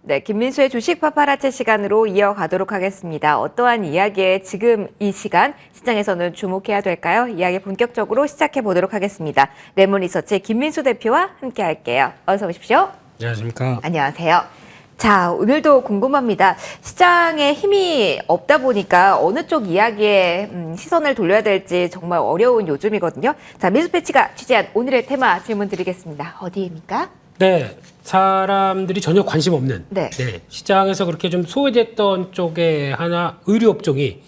네, 김민수의 주식 파파라치 시간으로 이어가도록 하겠습니다. 어떠한 이야기에 지금 이 시간 시장에서는 주목해야 될까요? 이야기 본격적으로 시작해 보도록 하겠습니다. 레몬리서치의 김민수 대표와 함께 할게요. 어서 오십시오. 안녕하십니까. 안녕하세요. 자, 오늘도 궁금합니다. 시장에 힘이 없다 보니까 어느 쪽 이야기에 시선을 돌려야 될지 정말 어려운 요즘이거든요. 자, 민수패치가 취재한 오늘의 테마 질문 드리겠습니다. 어디입니까? 네, 사람들이 전혀 관심 없는 네. 시장에서 그렇게 좀 소외됐던 쪽에 하나 의류 업종이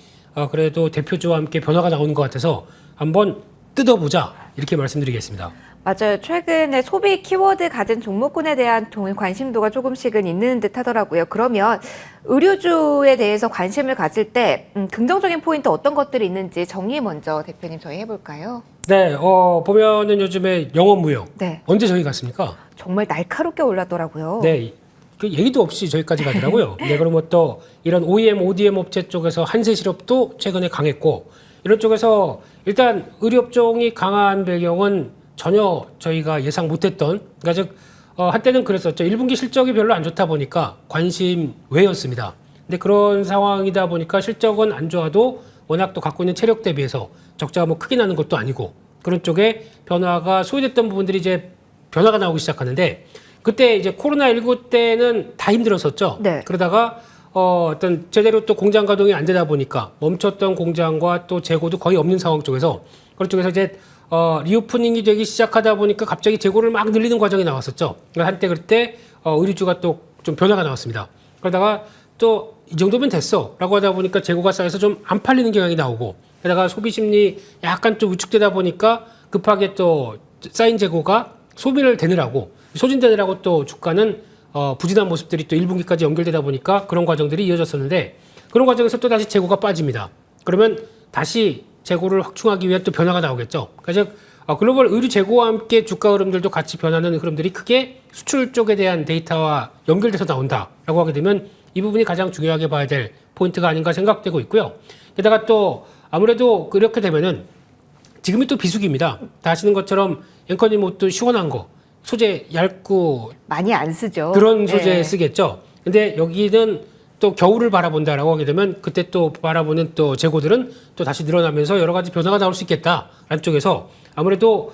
그래도 대표주와 함께 변화가 나오는 것 같아서 한번 뜯어보자 이렇게 말씀드리겠습니다. 맞아요. 최근에 소비 키워드 가진 종목군에 대한 관심도가 조금씩은 있는 듯 하더라고요. 그러면 의류주에 대해서 관심을 가질 때 긍정적인 포인트 어떤 것들이 있는지 정리 먼저 대표님 저희 해볼까요? 네, 보면은 요즘에 영업무역 네. 언제 저희 갔습니까? 정말 날카롭게 올랐더라고요. 네, 그 얘기도 없이 저기까지 가더라고요. 네, 그러면 또 이런 OEM, ODM 업체 쪽에서 한세실업도 최근에 강했고 이런 쪽에서 일단 의류업종이 강한 배경은 전혀 저희가 예상 못했던, 그러니까 즉 한때는 그랬었죠. 1분기 실적이 별로 안 좋다 보니까 관심 외였습니다. 근데 그런 상황이다 보니까 실적은 안 좋아도 워낙 또 갖고 있는 체력 대비해서 적자가 뭐 크게 나는 것도 아니고 그런 쪽에 변화가 소외됐던 부분들이 이제 변화가 나오기 시작하는데 그때 이제 코로나19 때는 다 힘들었었죠. 네. 그러다가 어떤 제대로 또 공장 가동이 안 되다 보니까 멈췄던 공장과 또 재고도 거의 없는 상황 쪽에서 그런 쪽에서 이제 리오프닝이 되기 시작하다 보니까 갑자기 재고를 막 늘리는 과정이 나왔었죠. 그러니까 한때 그때 의류주가 또 좀 변화가 나왔습니다. 그러다가 또 이 정도면 됐어 라고 하다 보니까 재고가 쌓여서 좀 안 팔리는 경향이 나오고 게다가 소비 심리 약간 좀 위축되다 보니까 급하게 또 쌓인 재고가 소비를 되느라고 소진되느라고 또 주가는 부진한 모습들이 또 1분기까지 연결되다 보니까 그런 과정들이 이어졌었는데 그런 과정에서 또 다시 재고가 빠집니다. 그러면 다시 재고를 확충하기 위한 또 변화가 나오겠죠. 그래서 글로벌 의류 재고와 함께 주가 흐름들도 같이 변하는 흐름들이 크게 수출 쪽에 대한 데이터와 연결돼서 나온다라고 하게 되면 이 부분이 가장 중요하게 봐야 될 포인트가 아닌가 생각되고 있고요. 게다가 또 아무래도 그렇게 되면은 지금이 또 비수기입니다. 다 아시는 것처럼 앵커님 옷도 시원한 거, 소재 얇고 많이 안 쓰죠. 그런 소재 네. 쓰겠죠. 근데 여기는 또 겨울을 바라본다라고 하게 되면 그때 또 바라보는 또 재고들은 또 다시 늘어나면서 여러 가지 변화가 나올 수 있겠다라는 쪽에서 아무래도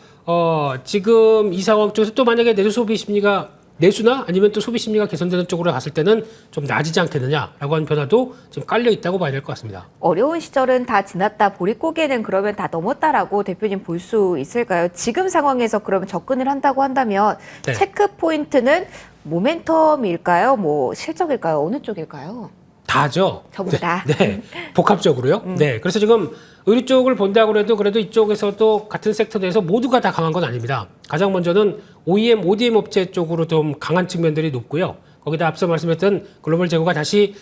지금 이 상황 쪽에서 또 만약에 내수 소비 심리가 내수나 아니면 또 소비 심리가 개선되는 쪽으로 갔을 때는 좀 나아지지 않겠느냐라고 하는 변화도 좀 깔려 있다고 봐야 될 것 같습니다. 어려운 시절은 다 지났다, 보릿고개는 그러면 다 넘었다라고 대표님 볼 수 있을까요? 지금 상황에서 그러면 접근을 한다고 한다면 네. 체크 포인트는 모멘텀일까요? 뭐 실적일까요? 어느 쪽일까요? 다죠. 전부 다. 네. 복합적으로요. 네. 그래서 지금 의류 쪽을 본다고 해도 그래도 이쪽에서도 같은 섹터 내에서 모두가 다 강한 건 아닙니다. 가장 먼저는 OEM, ODM 업체 쪽으로 좀 강한 측면들이 높고요. 거기다 앞서 말씀했던 글로벌 재고가 다시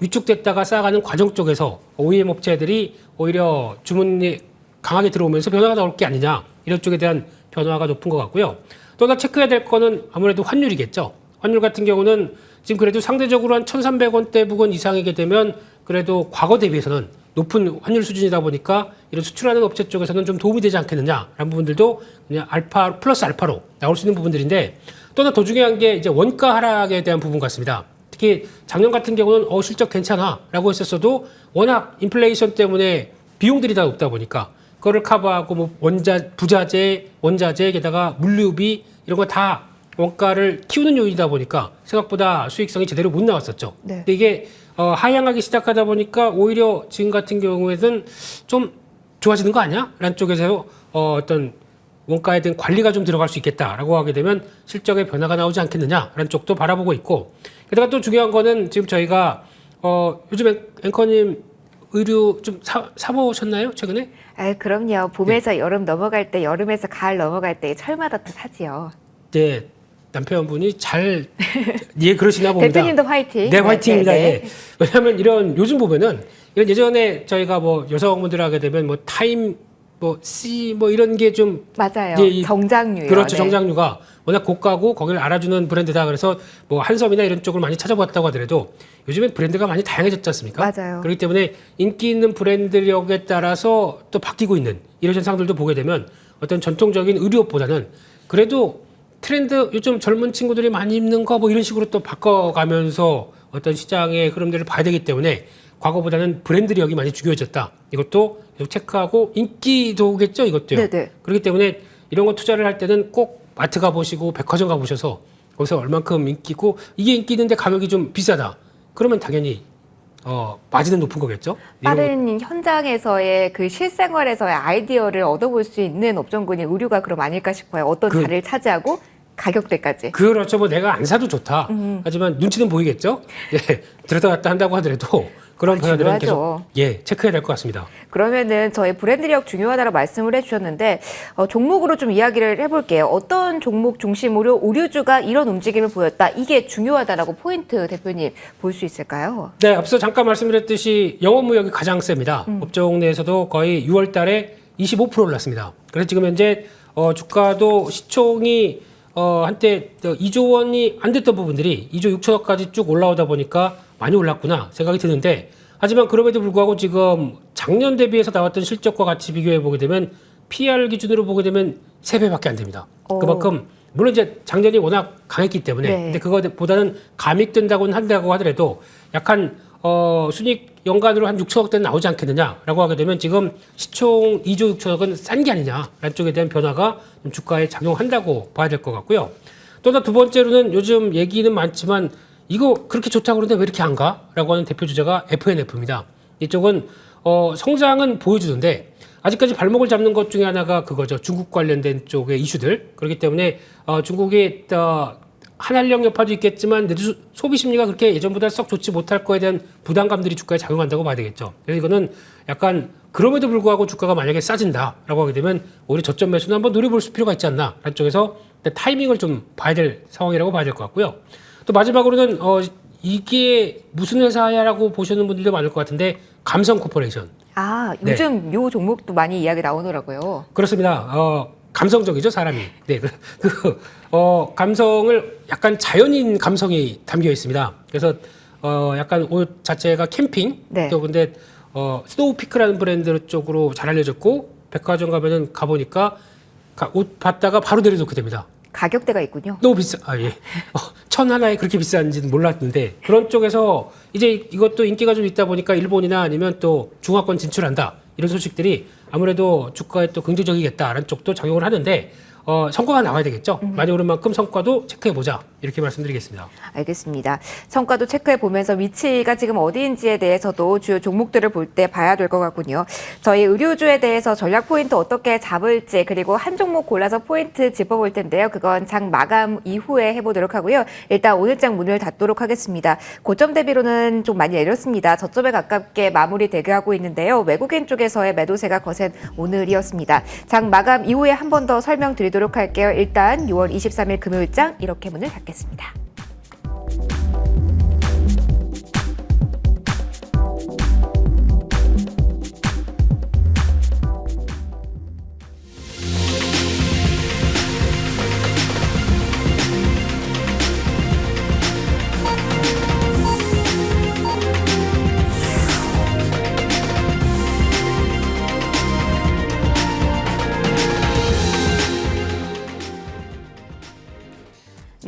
위축됐다가 쌓아가는 과정 쪽에서 OEM 업체들이 오히려 주문이 강하게 들어오면서 변화가 나올 게 아니냐 이런 쪽에 대한 변화가 높은 것 같고요. 또 하나 체크해야 될 거는 아무래도 환율이겠죠. 환율 같은 경우는 지금 그래도 상대적으로 한 1,300원대 부근 이상이게 되면 그래도 과거 대비해서는 높은 환율 수준이다 보니까 이런 수출하는 업체 쪽에서는 좀 도움이 되지 않겠느냐라는 부분들도 그냥 알파 플러스 알파로 나올 수 있는 부분들인데 또 하나 더 중요한 게 이제 원가 하락에 대한 부분 같습니다. 특히 작년 같은 경우는 실적 괜찮아라고 했었어도 워낙 인플레이션 때문에 비용들이 다 높다 보니까 그거를 커버하고 뭐 부자재, 원자재 게다가 물류비 이런 거 다 원가를 키우는 요인이다 보니까 생각보다 수익성이 제대로 못 나왔었죠. 네. 근데 이게 하향하기 시작하다 보니까 오히려 지금 같은 경우에는 좀 좋아지는 거 아니야? 라는 쪽에서 어떤 원가에 대한 관리가 좀 들어갈 수 있겠다라고 하게 되면 실적에 변화가 나오지 않겠느냐라는 쪽도 바라보고 있고 게다가 또 중요한 거는 지금 저희가 요즘 앵커님 의류 좀 사보셨나요? 최근에? 아, 그럼요. 봄에서 여름 넘어갈 때, 여름에서 가을 넘어갈 때 철마다 또 사지요. 네. 남편분이 잘 그러시나 봅니다. 대표님도 화이팅. 네, 화이팅입니다. 네, 네. 예. 왜냐하면 이런 요즘 보면은 이런 예전에 저희가 뭐 여성분들 하게 되면 뭐 타임 뭐 C 뭐 이런 게 좀 맞아요. 예, 정장류요. 그렇죠. 네. 정장류가 워낙 고가고 거기를 알아주는 브랜드다. 그래서 뭐 한섬이나 이런 쪽을 많이 찾아봤다고 하더라도 요즘엔 브랜드가 많이 다양해졌지 않습니까? 맞아요. 그렇기 때문에 인기 있는 브랜드력에 따라서 또 바뀌고 있는 이런 현상들도 보게 되면 어떤 전통적인 의류업보다는 그래도 트렌드 요즘 젊은 친구들이 많이 입는 거 뭐 이런 식으로 또 바꿔가면서 어떤 시장의 흐름들을 봐야 되기 때문에 과거보다는 브랜드력이 많이 중요해졌다. 이것도 계속 체크하고 인기도겠죠, 이것도요. 네네. 그렇기 때문에 이런 거 투자를 할 때는 꼭 마트 가보시고 백화점 가보셔서 거기서 얼만큼 인기고 이게 인기 있는데 가격이 좀 비싸다. 그러면 당연히 마진은 높은 거겠죠. 이런 빠른 현장에서의 그 실생활에서의 아이디어를 얻어볼 수 있는 업종군이 의류가 그럼 아닐까 싶어요. 어떤 자리를 차지하고 가격대까지. 그렇죠. 뭐 내가 안 사도 좋다. 하지만 눈치는 보이겠죠. 예, 들었다 놨다 한다고 하더라도 그런 변화들은 중요하죠. 계속 체크해야 될 것 같습니다. 그러면은 저희 브랜드력 중요하다고 말씀을 해주셨는데 종목으로 좀 이야기를 해볼게요. 어떤 종목 중심으로 의류주가 이런 움직임을 보였다. 이게 중요하다라고 포인트 대표님 볼 수 있을까요? 네, 앞서 잠깐 말씀드렸듯이 영업무역이 가장 셉니다. 업종 내에서도 거의 6월 달에 25% 올랐습니다. 그래서 지금 현재 주가도 시총이 한때 2조 원이 안 됐던 부분들이 2조 6천억까지 쭉 올라오다 보니까 많이 올랐구나 생각이 드는데 하지만 그럼에도 불구하고 지금 작년 대비해서 나왔던 실적과 같이 비교해 보게 되면 PR 기준으로 보게 되면 3배밖에 안 됩니다. 그만큼 물론 이제 작년이 워낙 강했기 때문에 네. 근데 그거보다는 감익된다고는 한다고 하더라도 약간 순익 연간으로 한 6천억대는 나오지 않겠느냐라고 하게 되면 지금 시총 2조 6천억은 싼 게 아니냐라는 쪽에 대한 변화가 좀 주가에 작용한다고 봐야 될 것 같고요. 또 하나 두 번째로는 요즘 얘기는 많지만 이거 그렇게 좋다고 그러는데 왜 이렇게 안 가? 라고 하는 대표 주자가 FNF입니다. 이쪽은 성장은 보여주는데 아직까지 발목을 잡는 것 중에 하나가 그거죠. 중국 관련된 쪽의 이슈들. 그렇기 때문에 중국이 한한령 여파도 있겠지만 내도 소비 심리가 그렇게 예전보다 썩 좋지 못할 거에 대한 부담감들이 주가에 작용한다고 봐야 되겠죠. 그래서 이거는 약간 그럼에도 불구하고 주가가 만약에 싸진다라고 하게 되면 오히려 저점 매수는 한번 노려볼 필요가 있지 않나 라는 쪽에서 타이밍을 좀 봐야 될 상황이라고 봐야 될 것 같고요. 또 마지막으로는 이게 무슨 회사야라고 보시는 분들도 많을 것 같은데 감성 코퍼레이션. 요즘 요 종목도 많이 이야기 나오더라고요. 그렇습니다. 감성적이죠, 사람이. 네, 감성을 약간 자연인 감성이 담겨 있습니다. 그래서 약간 옷 자체가 캠핑. 네. 또 근데 스노우피크라는 브랜드 쪽으로 잘 알려졌고 백화점 가면은 가보니까 옷 봤다가 바로 내려놓게 됩니다. 가격대가 있군요. 너무 비싸. 예. 천 하나에 그렇게 비싼지는 몰랐는데 그런 쪽에서 이제 이것도 인기가 좀 있다 보니까 일본이나 아니면 또 중화권 진출한다 이런 소식들이 아무래도 주가에 또 긍정적이겠다라는 쪽도 작용을 하는데 성과가 나와야 되겠죠. 많이 오른 만큼 성과도 체크해보자 이렇게 말씀드리겠습니다. 알겠습니다. 성과도 체크해 보면서 위치가 지금 어디인지에 대해서도 주요 종목들을 볼 때 봐야 될 것 같군요. 저희 의류주에 대해서 전략 포인트 어떻게 잡을지 그리고 한 종목 골라서 포인트 짚어볼 텐데요. 그건 장 마감 이후에 해보도록 하고요. 일단 오늘 장 문을 닫도록 하겠습니다. 고점 대비로는 좀 많이 내렸습니다. 저점에 가깝게 마무리 대기하고 있는데요. 외국인 쪽에서의 매도세가 거센 오늘이었습니다. 장 마감 이후에 한 번 더 설명드리도록 할게요. 일단 6월 23일 금요일장 이렇게 문을 닫겠습니다.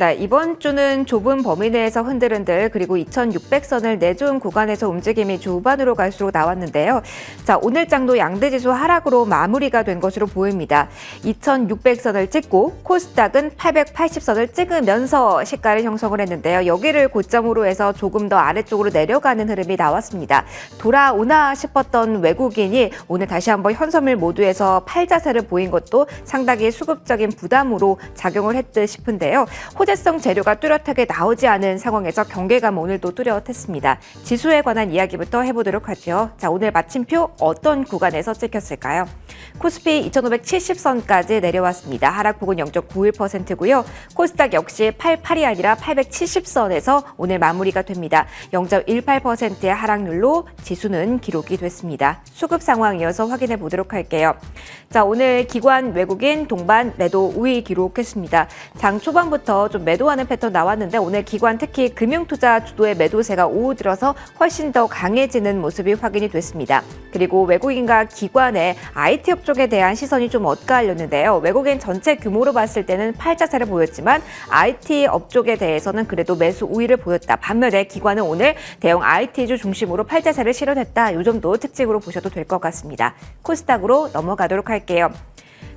네, 이번 주는 좁은 범위 내에서 흔들흔들 그리고 2600선을 내준 구간에서 움직임이 중반으로 갈수록 나왔는데요. 자, 오늘 장도 양대지수 하락으로 마무리가 된 것으로 보입니다. 2600선을 찍고 코스닥은 880선을 찍으면서 시가를 형성을 했는데요. 여기를 고점으로 해서 조금 더 아래쪽으로 내려가는 흐름이 나왔습니다. 돌아오나 싶었던 외국인이 오늘 다시 한번 현선물 모두에서 팔자세를 보인 것도 상당히 수급적인 부담으로 작용을 했듯 싶은데요. 호재성 재료가 뚜렷하게 나오지 않은 상황에서 경계감 오늘도 뚜렷했습니다. 지수에 관한 이야기부터 해보도록 하죠. 자, 오늘 마침표 어떤 구간에서 찍혔을까요? 코스피 2570선까지 내려왔습니다. 하락폭은 0.91%고요. 코스닥 역시 88이 아니라 870선에서 오늘 마무리가 됩니다. 0.18%의 하락률로 지수는 기록이 됐습니다. 수급 상황 이어서 확인해 보도록 할게요. 자, 오늘 기관 외국인 동반 매도 우위 기록했습니다. 장 초반부터 좀 좀 매도하는 패턴 나왔는데 오늘 기관 특히 금융투자 주도의 매도세가 오후 들어서 훨씬 더 강해지는 모습이 확인이 됐습니다. 그리고 외국인과 기관의 IT 업종에 대한 시선이 좀 엇갈렸는데요. 외국인 전체 규모로 봤을 때는 팔자세를 보였지만 IT 업종에 대해서는 그래도 매수 우위를 보였다. 반면에 기관은 오늘 대형 IT주 중심으로 팔자세를 실현했다. 이 정도 특징으로 보셔도 될 것 같습니다. 코스닥으로 넘어가도록 할게요.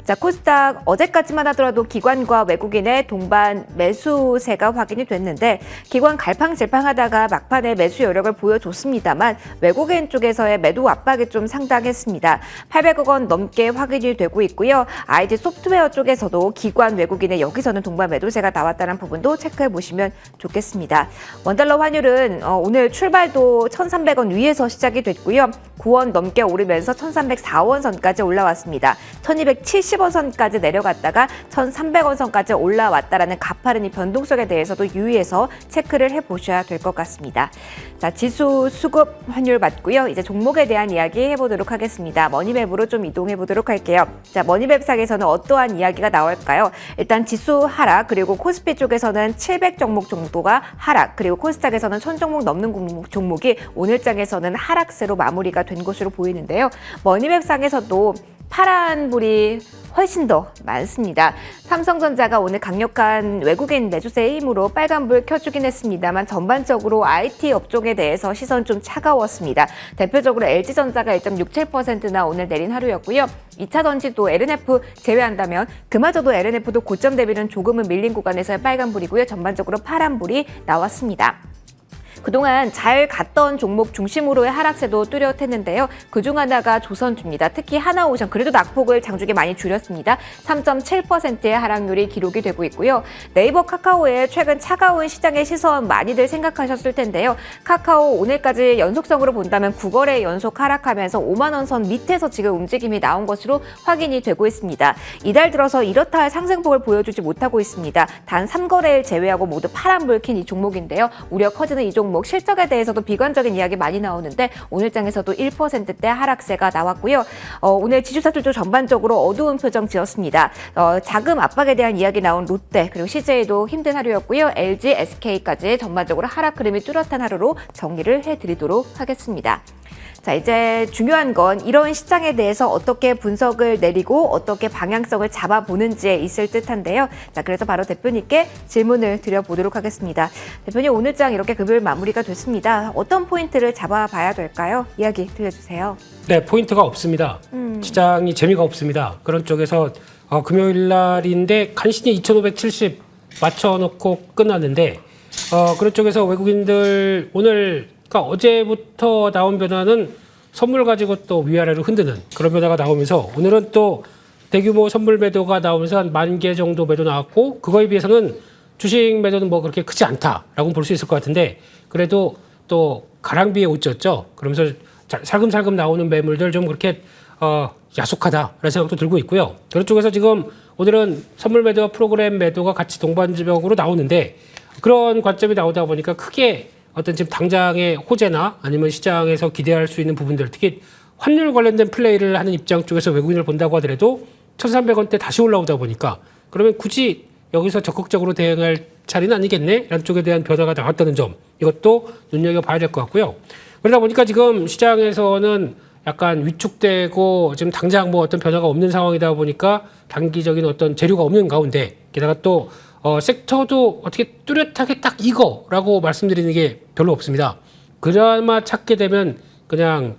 자, 코스닥 어제까지만 하더라도 기관과 외국인의 동반 매수세가 확인이 됐는데 기관 갈팡질팡하다가 막판에 매수 여력을 보여줬습니다만 외국인 쪽에서의 매도 압박이 좀 상당했습니다. 800억 원 넘게 확인이 되고 있고요. IT 소프트웨어 쪽에서도 기관 외국인의 여기서는 동반 매도세가 나왔다는 부분도 체크해 보시면 좋겠습니다. 원달러 환율은 오늘 출발도 1,300원 위에서 시작이 됐고요. 9원 넘게 오르면서 1,304원 선까지 올라왔습니다. 1,270원 선까지 내려갔다가 1,300원 선까지 올라왔다라는 가파른 이 변동성에 대해서도 유의해서 체크를 해보셔야 될 것 같습니다. 자, 지수 수급 환율 맞고요. 이제 종목에 대한 이야기 해보도록 하겠습니다. 머니맵으로 좀 이동해 보도록 할게요. 자, 머니맵상에서는 어떠한 이야기가 나올까요? 일단 지수 하락, 그리고 코스피 쪽에서는 700 종목 정도가 하락, 그리고 코스닥에서는 1000 종목 넘는 종목이 오늘장에서는 하락세로 마무리가 된 것으로 보이는데요. 머니맵상에서도 파란불이 훨씬 더 많습니다. 삼성전자가 오늘 강력한 외국인 매수세의 힘으로 빨간불 켜주긴 했습니다만 전반적으로 IT 업종에 대해서 시선 좀 차가웠습니다. 대표적으로 LG전자가 1.67%나 오늘 내린 하루였고요. 2차 전지도 LNF 제외한다면 그마저도 LNF도 고점 대비는 조금은 밀린 구간에서의 빨간불이고요. 전반적으로 파란불이 나왔습니다. 그동안 잘 갔던 종목 중심으로의 하락세도 뚜렷했는데요. 그중 하나가 조선주입니다. 특히 하나오션, 그래도 낙폭을 장중에 많이 줄였습니다. 3.7%의 하락률이 기록이 되고 있고요. 네이버 카카오의 최근 차가운 시장의 시선 많이들 생각하셨을 텐데요. 카카오 오늘까지 연속성으로 본다면 9거래 연속 하락하면서 5만 원 선 밑에서 지금 움직임이 나온 것으로 확인이 되고 있습니다. 이달 들어서 이렇다 할 상승폭을 보여주지 못하고 있습니다. 단 3거래를 제외하고 모두 파란불 킨 이 종목인데요. 우려 커지는 이 종목 실적에 대해서도 비관적인 이야기 많이 나오는데 오늘장에서도 1%대 하락세가 나왔고요. 오늘 지주사들도 전반적으로 어두운 표정 지었습니다. 자금 압박에 대한 이야기 나온 롯데 그리고 CJ도 힘든 하루였고요. LG, SK까지 전반적으로 하락 흐름이 뚜렷한 하루로 정리를 해드리도록 하겠습니다. 자, 이제 중요한 건 이런 시장에 대해서 어떻게 분석을 내리고 어떻게 방향성을 잡아보는지에 있을 듯한데요. 자, 그래서 바로 대표님께 질문을 드려보도록 하겠습니다. 대표님, 오늘장 이렇게 급일 마무리가 됐습니다. 어떤 포인트를 잡아봐야 될까요? 이야기 들려주세요. 네, 포인트가 없습니다. 시장이 재미가 없습니다. 그런 쪽에서 금요일 날인데 간신히 2,570 맞춰놓고 끝났는데 그런 쪽에서 외국인들 오늘 그러니까 어제부터 나온 변화는 선물 가지고 또 위아래로 흔드는 그런 변화가 나오면서 오늘은 또 대규모 선물 매도가 나오면서 한 10,000개 정도 매도 나왔고 그거에 비해서는 주식 매도는 뭐 그렇게 크지 않다라고 볼 수 있을 것 같은데 그래도 또 가랑비에 옷 젖죠. 그러면서 살금살금 나오는 매물들 좀 그렇게 야속하다라는 생각도 들고 있고요. 그런 쪽에서 지금 오늘은 선물 매도와 프로그램 매도가 같이 동반적으로 나오는데 그런 관점이 나오다 보니까 크게 어떤 지금 당장의 호재나 아니면 시장에서 기대할 수 있는 부분들, 특히 환율 관련된 플레이를 하는 입장 쪽에서 외국인을 본다고 하더라도 1,300원대 다시 올라오다 보니까 그러면 굳이 여기서 적극적으로 대응할 자리는 아니겠네? 라는 쪽에 대한 변화가 나왔다는 점, 이것도 눈여겨봐야 될 것 같고요. 그러다 보니까 지금 시장에서는 약간 위축되고 지금 당장 뭐 어떤 변화가 없는 상황이다 보니까 단기적인 어떤 재료가 없는 가운데 게다가 또 섹터도 어떻게 뚜렷하게 딱 이거라고 말씀드리는 게 별로 없습니다. 그나마 찾게 되면 그냥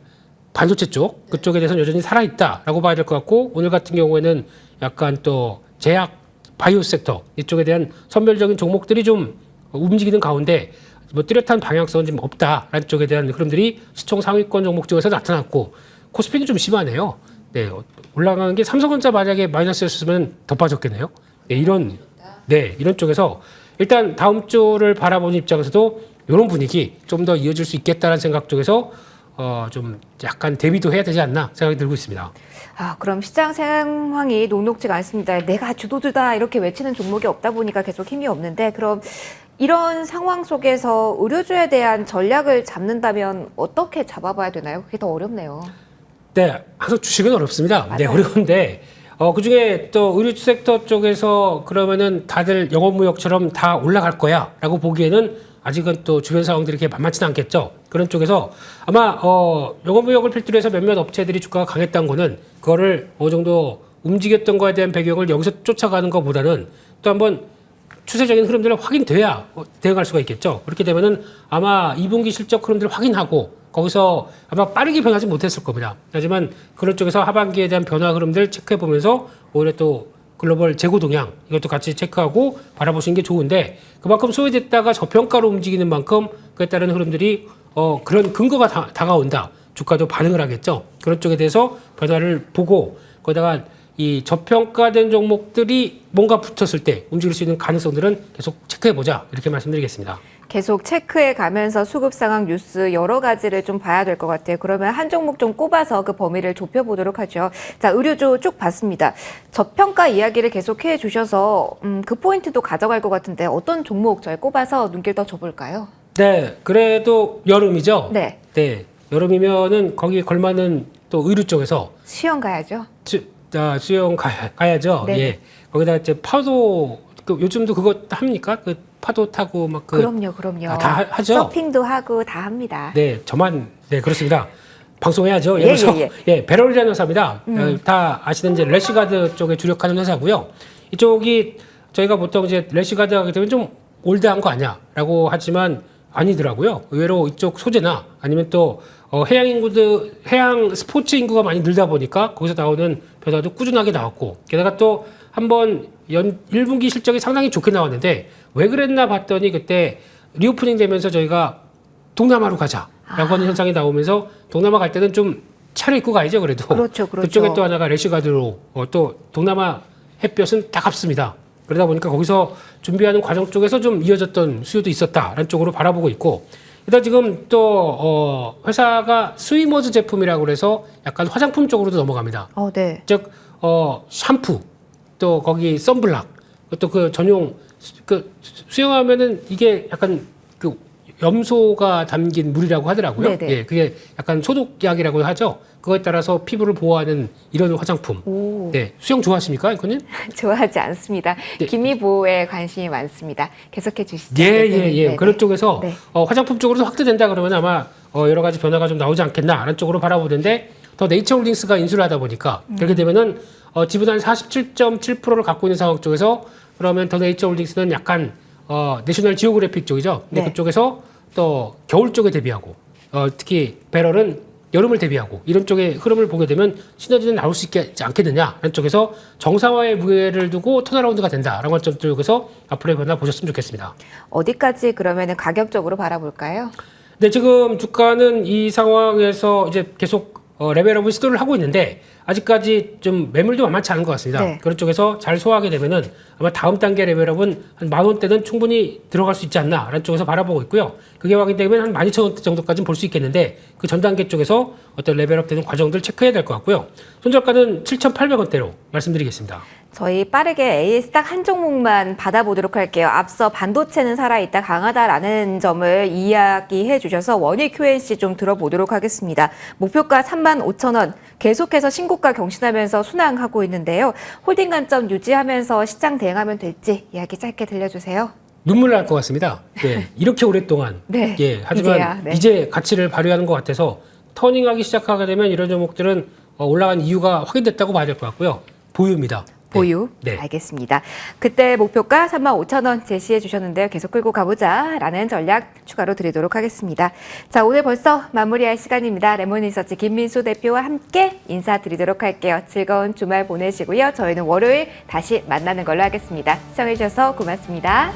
반도체 쪽 그쪽에 대해서는 여전히 살아있다라고 봐야 될 것 같고 오늘 같은 경우에는 약간 또 제약 바이오 섹터 이쪽에 대한 선별적인 종목들이 좀 움직이는 가운데 뭐 뚜렷한 방향성은 좀 없다라는 쪽에 대한 흐름들이 시총 상위권 종목 중에서 나타났고 코스피는 좀 심하네요. 네, 올라가는 게 삼성전자 만약에 마이너스였으면 더 빠졌겠네요. 네, 이런 쪽에서 일단 다음 주를 바라보는 입장에서도 이런 분위기 좀 더 이어질 수 있겠다는 생각 쪽에서 좀 약간 대비도 해야 되지 않나 생각이 들고 있습니다. 그럼 시장 상황이 녹록지가 않습니다. 내가 주도주다 이렇게 외치는 종목이 없다 보니까 계속 힘이 없는데 그럼 이런 상황 속에서 의료주에 대한 전략을 잡는다면 어떻게 잡아봐야 되나요? 그게 더 어렵네요. 네, 항상 주식은 어렵습니다. 맞아요. 네, 어려운데 그중에 또 의류 섹터 쪽에서 그러면은 다들 영업무역처럼 다 올라갈 거야라고 보기에는 아직은 또 주변 상황들이 그렇게 만만치는 않겠죠. 그런 쪽에서 아마 영업무역을 필두로 해서 몇몇 업체들이 주가가 강했던 거는 그거를 어느 정도 움직였던 거에 대한 배경을 여기서 쫓아가는 것보다는 또 한번 추세적인 흐름들을 확인돼야 대응할 수가 있겠죠. 그렇게 되면은 아마 2분기 실적 흐름들을 확인하고 거기서 아마 빠르게 변하지 못했을 겁니다. 하지만 그런 쪽에서 하반기에 대한 변화 흐름들 체크해 보면서 오히려 또 글로벌 재고 동향 이것도 같이 체크하고 바라보시는 게 좋은데 그만큼 소외됐다가 저평가로 움직이는 만큼 그에 따른 흐름들이 그런 근거가 다가온다. 주가도 반응을 하겠죠. 그런 쪽에 대해서 변화를 보고 거기다가 이 저평가된 종목들이 뭔가 붙었을 때 움직일 수 있는 가능성들은 계속 체크해보자 이렇게 말씀드리겠습니다. 계속 체크해 가면서 수급 상황 뉴스 여러 가지를 좀 봐야 될 것 같아요. 그러면 한 종목 좀 꼽아서 그 범위를 좁혀보도록 하죠. 자, 의류주 쭉 봤습니다. 저평가 이야기를 계속 해 주셔서 그 포인트도 가져갈 것 같은데 어떤 종목 저희 꼽아서 눈길 더 줘볼까요? 네, 그래도 여름이죠. 네. 네, 여름이면은 거기에 걸맞는 또 의류 쪽에서 수영 가야죠. 수영 가야죠. 네. 예, 거기다 이제 파도 요즘도 그거 합니까? 그 파도 타고 막 그럼요. 다 하죠. 서핑도 하고 다 합니다. 네, 네 그렇습니다. 방송해야죠. 예, 그래서 예. 베럴이라는 회사입니다. 다 아시는 이제 래시가드 쪽에 주력하는 회사고요. 이쪽이 저희가 보통 이제 래시가드 하게 되면 좀 올드한 거 아니야라고 하지만 아니더라고요. 의외로 이쪽 소재나 아니면 또 해양 스포츠 인구가 많이 늘다 보니까 거기서 나오는 변화도 꾸준하게 나왔고 게다가 또 한번 1분기 실적이 상당히 좋게 나왔는데 왜 그랬나 봤더니 그때 리오프닝 되면서 저희가 동남아로 가자라고 하는 현상이 나오면서 동남아 갈 때는 좀 차려입고 가야죠. 그래도 그렇죠. 그쪽에 또 하나가 래시가드로 또 동남아 햇볕은 따갑습니다. 그러다 보니까 거기서 준비하는 과정 쪽에서 좀 이어졌던 수요도 있었다라는 쪽으로 바라보고 있고 일단 지금 또 회사가 스위머즈 제품이라고 그래서 약간 화장품 쪽으로도 넘어갑니다. 네. 즉 샴푸 또 거기 선블락 또 그 전용 수영하면은 이게 약간 그 염소가 담긴 물이라고 하더라고요. 네네. 예, 그게 약간 소독약이라고 하죠. 그거에 따라서 피부를 보호하는 이런 화장품. 오. 네, 수영 좋아하십니까, 앵커님? 좋아하지 않습니다. 네. 기미 보호에 관심이 많습니다. 계속해 주시죠. 예. 그런 쪽에서 네. 화장품 쪽으로도 확대된다 그러면 아마 여러 가지 변화가 좀 나오지 않겠나라는 쪽으로 바라보는데 더 네이처홀딩스가 인수를 하다 보니까 그렇게 되면은 지분 한 47.7%를 갖고 있는 상황 쪽에서 그러면 더 네이처홀딩스는 약간 내셔널 지오그래픽 쪽이죠. 근데 네. 그쪽에서 또 겨울 쪽에 대비하고 특히 배럴은 여름을 대비하고 이런 쪽의 흐름을 보게 되면 시너지는 나올 수 있지 않겠느냐라는 쪽에서 정상화의 무게를 두고 턴어라운드가 된다라는 관점 쪽에서 앞으로의 변화 보셨으면 좋겠습니다. 어디까지 그러면은 가격적으로 바라볼까요? 네, 지금 주가는 이 상황에서 이제 계속 레벨업을 시도를 하고 있는데 아직까지 좀 매물도 만만치 않은 것 같습니다. 네. 그런 쪽에서 잘 소화하게 되면은 아마 다음 단계 레벨업은 한 10,000원대는 충분히 들어갈 수 있지 않나라는 쪽에서 바라보고 있고요. 그게 확인되면 한 12,000원대 정도까지는 볼 수 있겠는데 그 전 단계 쪽에서 어떤 레벨업 되는 과정들 체크해야 될 것 같고요. 손절가는 7,800원대로 말씀드리겠습니다. 저희 빠르게 AS 딱 한 종목만 받아보도록 할게요. 앞서 반도체는 살아있다 강하다라는 점을 이야기해 주셔서 원익 Q&C 좀 들어보도록 하겠습니다. 목표가 35,000원 계속해서 신고가 경신하면서 순항하고 있는데요. 홀딩 관점 유지하면서 시장 대응하면 될지 이야기 짧게 들려주세요. 눈물 날 것 같습니다. 네, 이렇게 오랫동안. 네, 예, 하지만 이제야, 네. 이제 가치를 발휘하는 것 같아서 터닝하기 시작하게 되면 이런 종목들은 올라간 이유가 확인됐다고 봐야 될 것 같고요. 보유입니다. 보유. 네. 알겠습니다. 그때 목표가 35,000원 제시해 주셨는데요. 계속 끌고 가보자라는 전략 추가로 드리도록 하겠습니다. 자, 오늘 벌써 마무리할 시간입니다. 레몬리서치 김민수 대표와 함께 인사드리도록 할게요. 즐거운 주말 보내시고요. 저희는 월요일 다시 만나는 걸로 하겠습니다. 시청해 주셔서 고맙습니다.